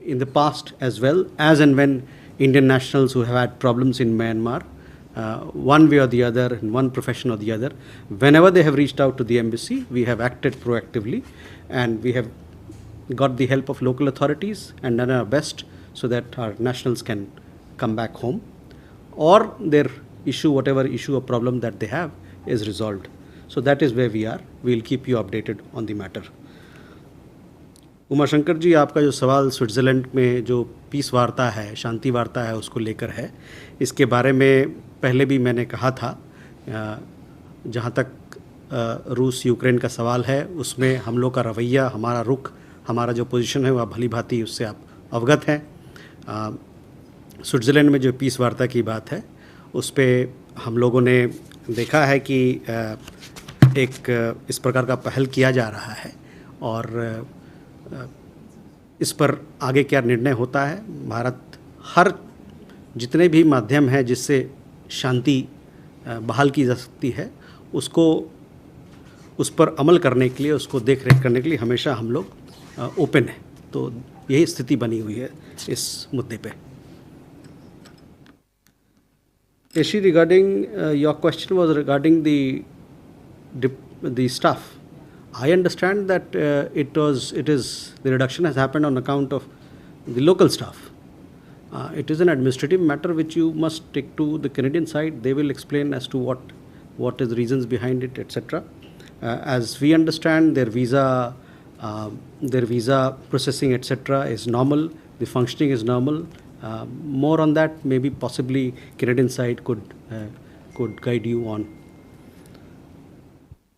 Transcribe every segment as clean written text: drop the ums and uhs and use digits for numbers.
in the past as well, as and when Indian nationals who have had problems in Myanmar, one way or the other, in one profession or the other, whenever they have reached out to the embassy, we have acted proactively, and we have got the help of local authorities and done our best so that our nationals can come back home, or their issue, whatever issue or problem that they have, is resolved. So that is where we are. We will keep you updated on the matter. Uma Shankar ji, आपका जो सवाल Switzerland में जो piece वार्ता है, शांति वार्ता है, उसको लेकर है, इसके बारे में पहले भी मैंने कहा था। जहाँ तक रूस यूक्रेन का सवाल है, उसमें हम लोग का रवैया, हमारा रुख, हमारा जो पोजीशन है, वह भली भांति उससे आप अवगत हैं। स्विट्ज़रलैंड में जो पीस वार्ता की बात है, उस पर हम लोगों ने देखा है कि एक इस प्रकार का पहल किया जा रहा है, और इस पर आगे क्या निर्णय होता है, भारत हर जितने भी माध्यम हैं जिससे शांति बहाल की जा सकती है, उसको उस पर अमल करने के लिए, उसको देख रेख करने के लिए हमेशा हम लोग ओपन हैं। तो यही स्थिति बनी हुई है इस मुद्दे पे। Rishi, regarding your question was regarding the staff. I understand that the reduction has happened on account of the local staff. It is an administrative matter which you must take to the Canadian side. They will explain as to what is the reasons behind it, etc. As we understand, their visa processing, etc. is normal. The functioning is normal. More on that, maybe possibly Canadian side could guide you on.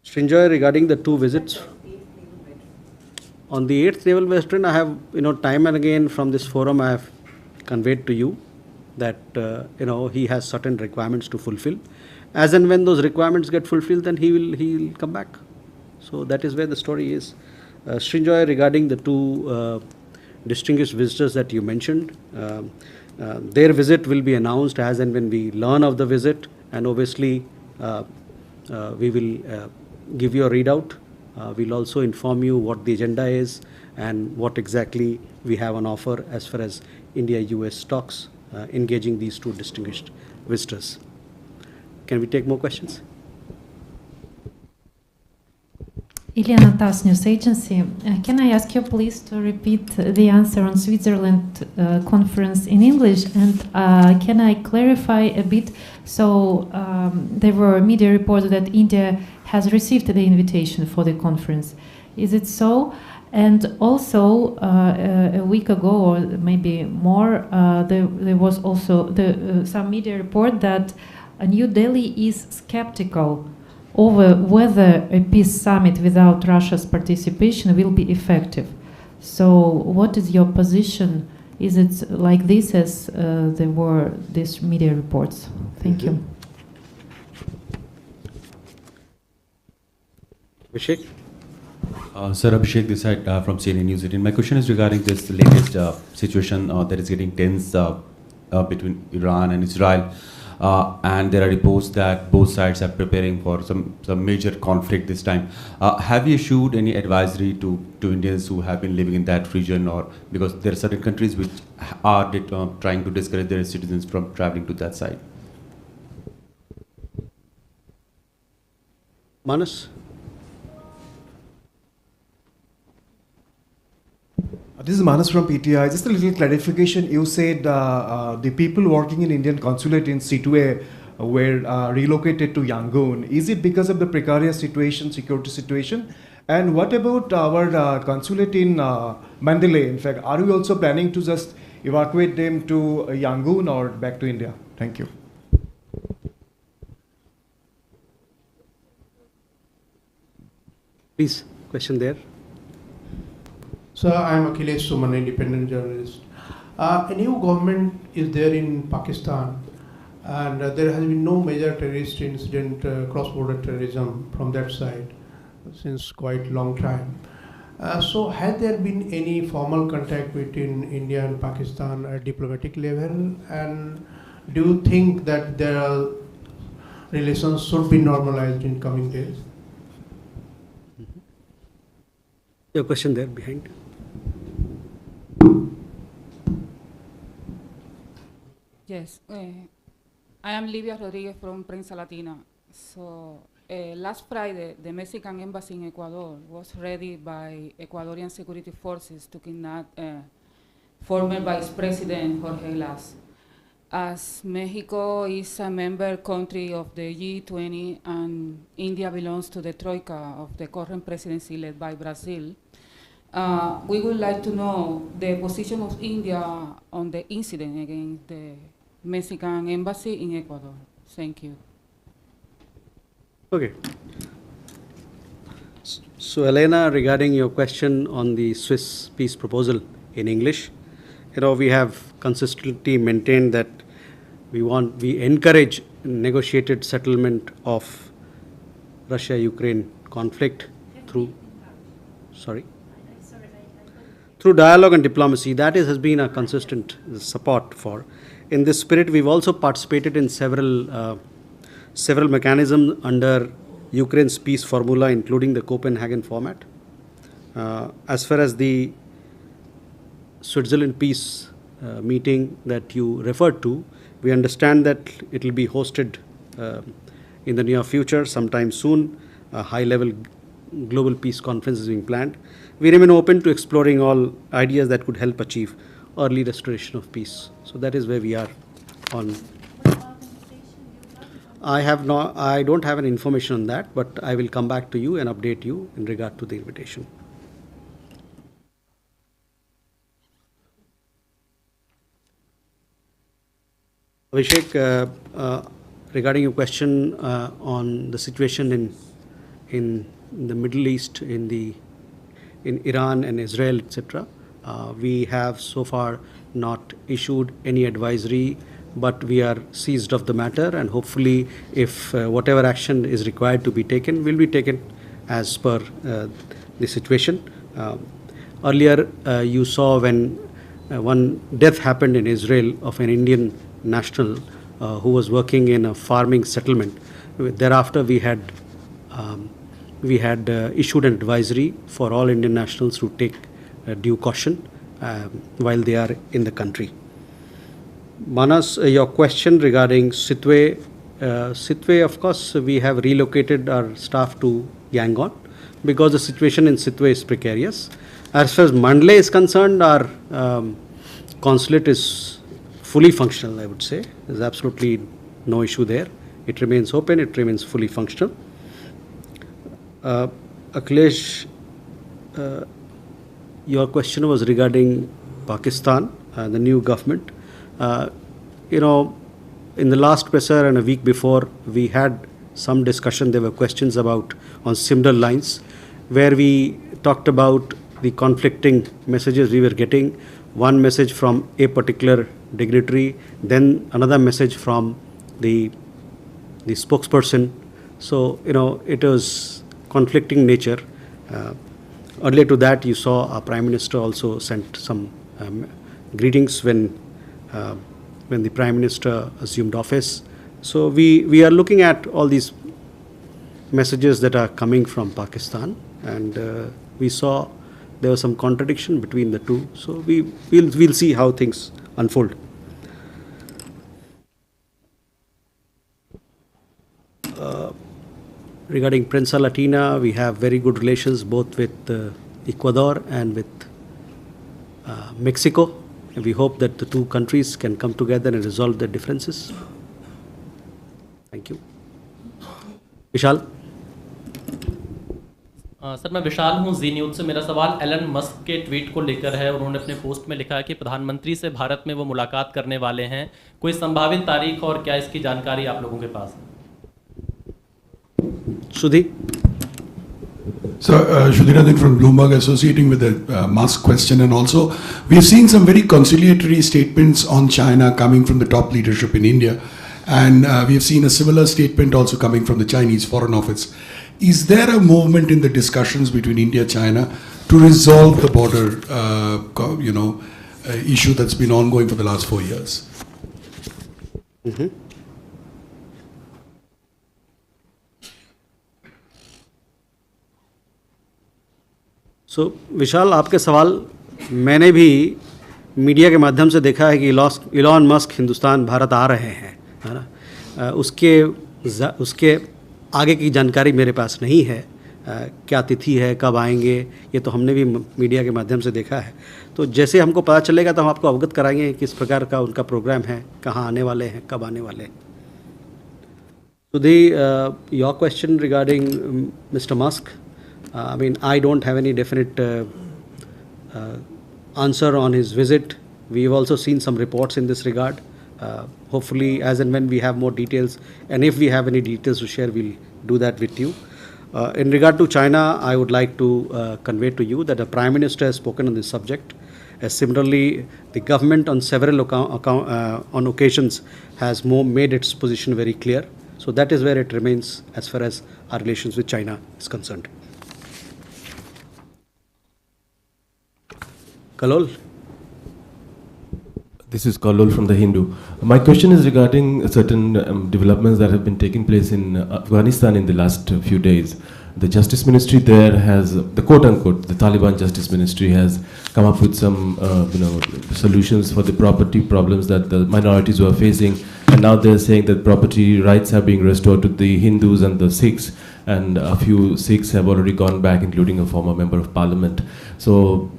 Srinjoy, regarding the two visits on the 8th Naval Veteran, I have, time and again from this forum, I have conveyed to you that, he has certain requirements to fulfill. As and when those requirements get fulfilled, then he'll come back. So that is where the story is. Srinjoy, regarding the two distinguished visitors that you mentioned, their visit will be announced as and when we learn of the visit, and obviously we will give you a readout. We'll also inform you what the agenda is and what exactly we have on offer as far as India-US talks engaging these two distinguished visitors. Can we take more questions? Ilyana Tas, News Agency. Can I ask you please to repeat the answer on Switzerland conference in English? And can I clarify a bit? So there were media reports that India has received the invitation for the conference. Is it so? And also a week ago, or maybe more, there was also some media report that New Delhi is skeptical over whether a peace summit without Russia's participation will be effective. So what is your position? Is it like this as there were these media reports? Thank you. Abhishek? Sir, Abhishek this side from CNN News9. My question is regarding this latest situation that is getting tense between Iran and Israel. And there are reports that both sides are preparing for some major conflict this time. Have you issued any advisory to Indians who have been living in that region, or because there are certain countries which are trying to discourage their citizens from traveling to that side? Manas? This is Manas from PTI. Just a little clarification. You said the people working in Indian consulate in Sittwe were relocated to Yangon. Is it because of the precarious situation, security situation? And what about our consulate in Mandalay? In fact, are we also planning to just evacuate them to Yangon or back to India? Thank you. Please, question there. Sir, I am Akhilesh Suman, independent journalist. A new government is there in Pakistan, and there has been no major terrorist incident, cross-border terrorism from that side since quite long time. So has there been any formal contact between India and Pakistan at diplomatic level? And do you think that their relations should be normalized in coming days? Your question there behind. Yes, I am Livia Rodriguez from Prensa Latina. So last Friday, the Mexican embassy in Ecuador was ready by Ecuadorian security forces to kidnap former Vice President Jorge Glass. As Mexico is a member country of the G20 and India belongs to the troika of the current presidency led by Brazil, we would like to know the position of India on the incident against the Mexican embassy in Ecuador. Thank you. Okay. So, Elena, regarding your question on the Swiss peace proposal in English, we have consistently maintained that we encourage negotiated settlement of Russia-Ukraine conflict through dialogue and diplomacy. That has been a consistent support for. In this spirit, we've also participated in several mechanisms under Ukraine's peace formula, including the Copenhagen format. As far as the Switzerland peace meeting that you referred to, we understand that it will be hosted in the near future, sometime soon. A high-level global peace conference is being planned. We remain open to exploring all ideas that could help achieve early restoration of peace. So that is where we are on. I don't have any information on that, but I will come back to you and update you in regard to the invitation. Abhishek, regarding your question on the situation in the Middle East, in Iran and Israel, etc., we have so far not issued any advisory, but we are seized of the matter, and hopefully, if whatever action is required to be taken, will be taken as per the situation. Earlier, you saw when one death happened in Israel of an Indian national who was working in a farming settlement. Thereafter, we had issued an advisory for all Indian nationals to take due caution while they are in the country. Manas, your question regarding Sitwe. Sitwe, of course, we have relocated our staff to Yangon because the situation in Sitwe is precarious. As far as Mandle is concerned, our consulate is fully functional, I would say. There's absolutely no issue there. It remains open, it remains fully functional. Akhilesh, your question was regarding Pakistan, the new government. In the last presser and a week before, we had some discussion. There were questions on similar lines, where we talked about the conflicting messages we were getting. One message from a particular dignitary, then another message from the spokesperson. So, it was conflicting nature. Earlier to that, you saw our Prime Minister also sent some greetings when the Prime Minister assumed office. So we are looking at all these messages that are coming from Pakistan, and we saw there was some contradiction between the two. So we'll see how things unfold. Regarding Prensa Latina, we have very good relations both with Ecuador and with Mexico. And we hope that the two countries can come together and resolve their differences. Thank you. Vishal? Sir मैं विशाल हूं जी news से। मेरा सवाल Elon Musk के tweet को लेकर है। उन्होंने अपने पोस्ट में लिखा है कि प्रधानमंत्री से भारत में वो मुलाकात करने वाले हैं। कोई संभावित तारीख और क्या इसकी जानकारी आप लोगों के पास है? Shudhi? So, Shudhirajan from Bloomberg, associating with the Musk question, and also we've seen some very conciliatory statements on China coming from the top leadership in India, and we've seen a similar statement also coming from the Chinese Foreign Office. Is there a movement in the discussions between India and China to resolve the border, issue that's been ongoing for the last 4 years? Mm-hmm. So, विशाल, आपके सवाल मैंने भी media के माध्यम से देखा है कि इलॉन मस्क हिंदुस्तान भारत आ रहे हैं, है ना। उसके आगे की जानकारी मेरे पास नहीं है, क्या तिथि है, कब आएंगे, ये तो हमने भी मीडिया के माध्यम से देखा है। तो जैसे हमको पता चलेगा तो हम आपको अवगत कराएंगे किस प्रकार का उनका प्रोग्राम है, कहाँ आने वाले हैं, कब आने वाले हैं। So your question regarding Mr. Musk, I mean, I don't have any definite answer on his visit. We've also seen some reports in this regard. Hopefully, as and when we have more details, and if we have any details to share, we'll do that with you. In regard to China, I would like to convey to you that the Prime Minister has spoken on this subject. Similarly, the government on several on occasions has made its position very clear. So that is where it remains as far as our relations with China is concerned. Kalol? This is Kalol from The Hindu. My question is regarding certain developments that have been taking place in Afghanistan in the last few days. The Justice Ministry there has, the quote-unquote, the Taliban Justice Ministry has come up with some solutions for the property problems that the minorities were facing. And now they're saying that property rights are being restored to the Hindus and the Sikhs. And a few Sikhs have already gone back, including a former member of parliament. So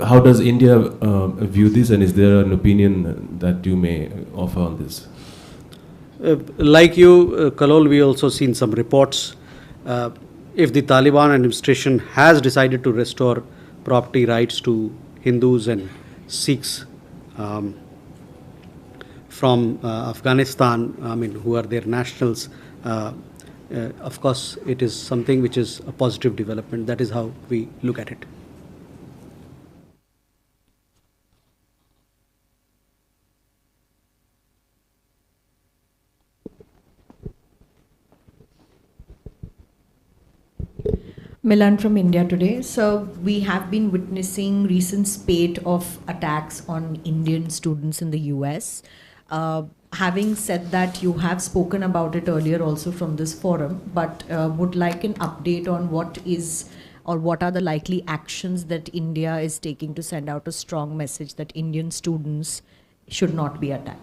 how does India view this, and is there an opinion that you may offer on this? Like you, Kalol, we also seen some reports. If the Taliban administration has decided to restore property rights to Hindus and Sikhs from Afghanistan, I mean, who are their nationals, of course, it is something which is a positive development. That is how we look at it. Milan from India Today. So we have been witnessing recent spate of attacks on Indian students in the US. Having said that, you have spoken about it earlier also from this forum, but would like an update on what is or what are the likely actions that India is taking to send out a strong message that Indian students should not be attacked.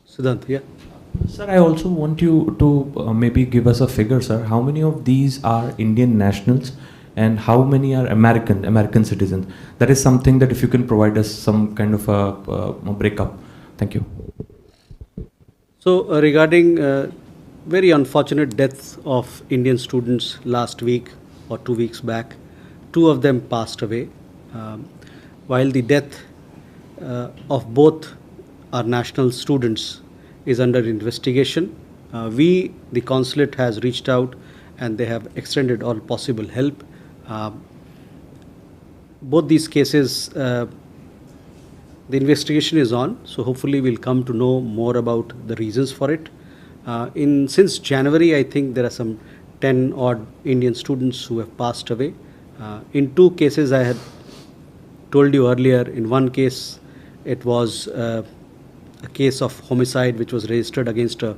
Siddhant, yeah. Sir, I also want you to maybe give us a figure, sir. How many of these are Indian nationals and how many are American citizens? That is something that if you can provide us some kind of a breakup. Thank you. So regarding very unfortunate deaths of Indian students last week or 2 weeks back, 2 of them passed away. While the death of both our national students is under investigation, we, the consulate, has reached out and they have extended all possible help. Both these cases, the investigation is on, so hopefully we'll come to know more about the reasons for it. Since January, I think there are some 10 odd Indian students who have passed away. In 2 cases, I had told you earlier, in one case, it was a case of homicide which was registered against a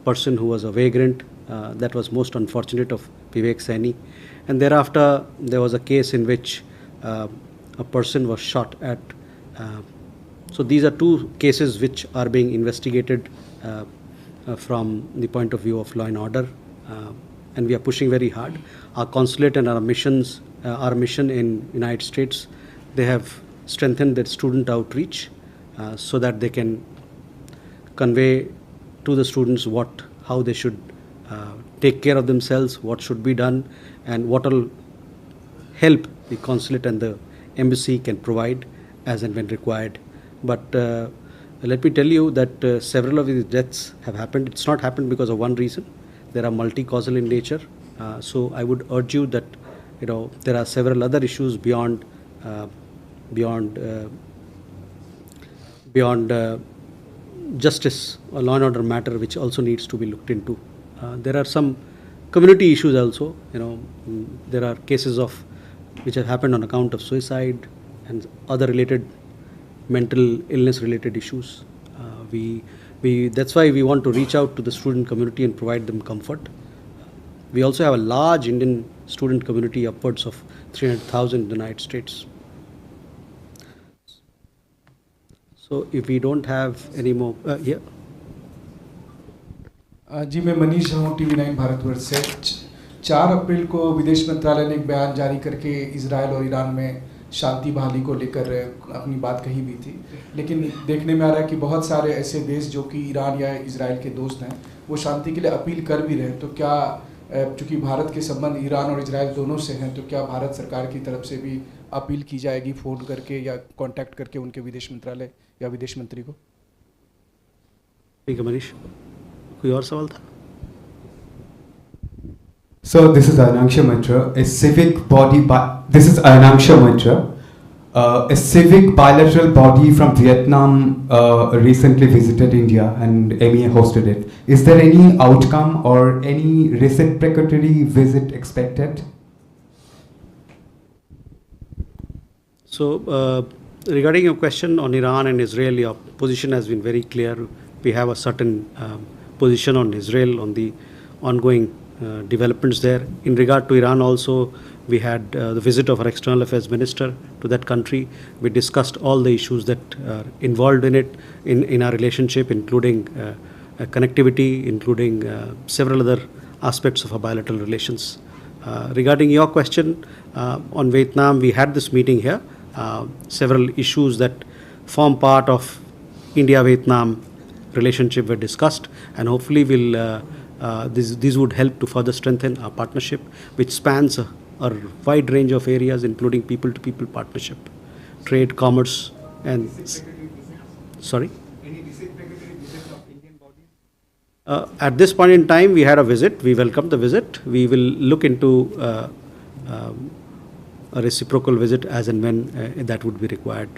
person who was a vagrant. That was most unfortunate, of Vivek Saini. And thereafter, there was a case in which a person was shot at. So these are 2 cases which are being investigated from the point of view of law and order. And we are pushing very hard. Our consulate and our mission in United States, they have strengthened their student outreach so that they can convey to the students how they should take care of themselves, what should be done, and what all help the consulate and the embassy can provide as and when required. But let me tell you that several of these deaths have happened. It's not happened because of one reason. There are multi-causal in nature. So I would urge you that there are several other issues beyond justice or law and order matter which also needs to be looked into. There are some community issues also. There are cases which have happened on account of suicide and other related mental illness related issues. That's why we want to reach out to the student community and provide them comfort. We also have a large Indian student community upwards of 300,000 in the United States. So if we don't have any more, yeah. जी मैं मनीष हूँ TV9 Bharatvarsh से 4 अप्रैल को विदेश मंत्रालय ने एक बयान जारी करके इजराइल और ईरान में शांति बहाली को लेकर अपनी बात कही भी थी, लेकिन देखने में आ रहा है कि बहुत सारे ऐसे देश जो कि ईरान या इजराइल के दोस्त हैं वो शांति के लिए अपील कर भी रहे हैं। तो क्या चूँकि भारत के संबंध ईरान और इजराइल दोनों से हैं, तो क्या भारत सरकार की तरफ से भी अपील की जाएगी फ़ोन करके या कांटेक्ट करके उनके विदेश मंत्रालय या विदेश मंत्री को? ठीक है मनीष, कोई और सवाल था? So this is Anangsha Mitra, a civic body. This is Anangsha Mitra, a civic bilateral body from Vietnam recently visited India and MEA hosted it. Is there any outcome or any reciprocatory visit expected? So regarding your question on Iran and Israel, your position has been very clear. We have a certain position on Israel, on the ongoing developments there. In regard to Iran also, we had the visit of our External Affairs Minister to that country. We discussed all the issues that are involved in it, in our relationship, including connectivity, including several other aspects of our bilateral relations. Regarding your question on Vietnam, we had this meeting here. Several issues that form part of India-Vietnam relationship were discussed, and hopefully these would help to further strengthen our partnership, which spans a wide range of areas, including people-to-people partnership, trade, commerce, and... Sorry? Any reciprocatory visit of Indian bodies? At this point in time, we had a visit. We welcomed the visit. We will look into a reciprocal visit as and when that would be required.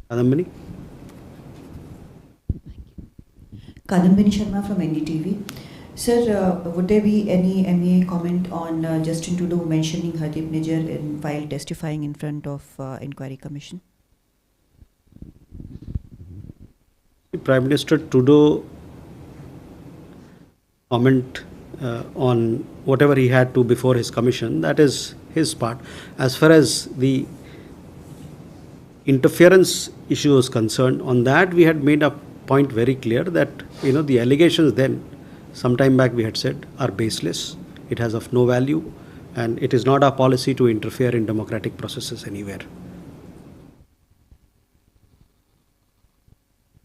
Kadambini? Kadambini Sharma from NDTV. Sir, would there be any MEA comment on Justin Trudeau mentioning Hardeep Nijjar while testifying in front of Inquiry Commission? Prime Minister Trudeau comment on whatever he had to before his commission, that is his part. As far as the interference issue is concerned, on that we had made a point very clear that, you know, the allegations then, some time back we had said, are baseless. It has of no value, and it is not our policy to interfere in democratic processes anywhere.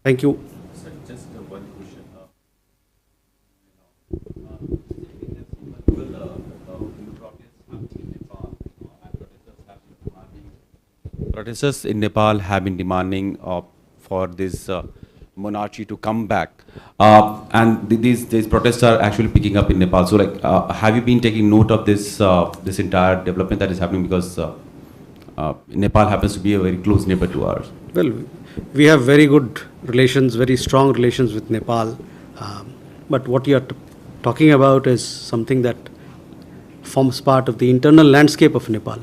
Thank you. Sir, just one question. Protesters in Nepal have been demanding for this monarchy to come back, and these protests are actually picking up in Nepal. So, like, have you been taking note of this this entire development that is happening, because Nepal happens to be a very close neighbor to ours? Well, we have very good relations, very strong relations with Nepal, but what you are talking about is something that forms part of the internal landscape of Nepal.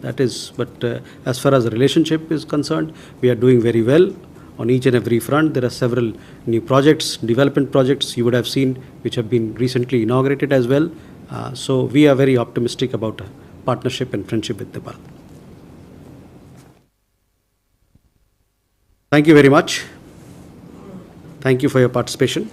That is, but as far as the relationship is concerned, we are doing very well on each and every front. There are several new projects, development projects you would have seen, which have been recently inaugurated as well. So we are very optimistic about a partnership and friendship with Nepal. Thank you very much. Thank you for your participation.